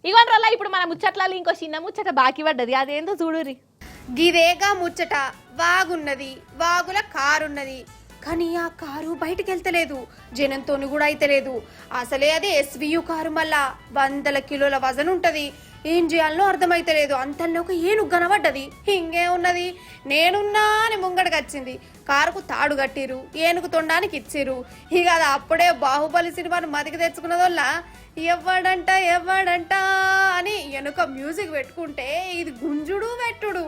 ఇవన్న వల్ల ఇప్పుడు మన ముచ్చట్లలో ఇంకో చిన్న ముచ్చట బాకీ పడ్డది, అదేందో చూడురి. గిదేగా ముచ్చట. వాగున్నది, వాగుల కారున్నది, కానీ ఆ కారు బయటికి వెళ్తలేదు, జనంతోని కూడా అయితలేదు. అసలే అదే ఎస్వియు కారు, మళ్ళా 100 కిలోల వజన్ ఉంటది. ఏం చేయాలనో అర్థమైతలేదు. అంతల్లో ఒక ఏనుగు కనబడ్డది. ఇంకే ఉన్నది, నేనున్నా అని ముంగడికి వచ్చింది. కారుకు తాడు కట్టిరు, ఏనుగు తొండానికి ఇచ్చిరు. ఇక అది అప్పుడే బాహుబలి సినిమాను మదికి తెచ్చుకున్నదోళ్ళ ఎవ్వడంట ఎవ్వడంట అని వెనుక మ్యూజిక్ పెట్టుకుంటే ఇది గుంజుడు పెట్టుడు.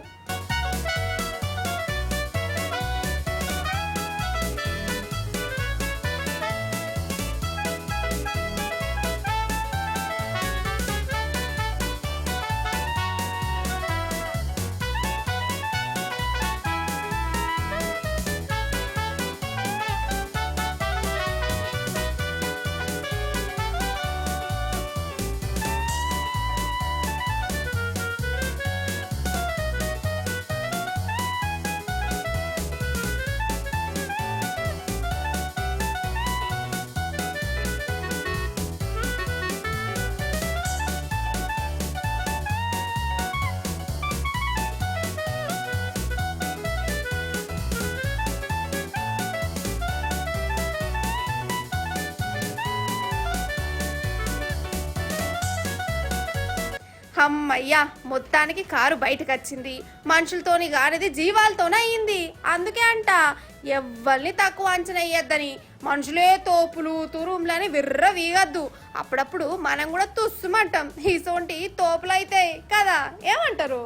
అమ్మయ్యా, మొత్తానికి కారు బయటకు వచ్చింది. మనుషులతోని కానిది జీవాలతోనే అయింది. అందుకే అంట ఎవ్వరిని తక్కువ అంచనా వేయద్దని. మనుషులే తోపులు తురుములని విర్ర వీగద్దు. అప్పుడప్పుడు మనం కూడా తుస్సుమంటాం, ఇసోంటి తోపులు అయితే కదా, ఏమంటారు?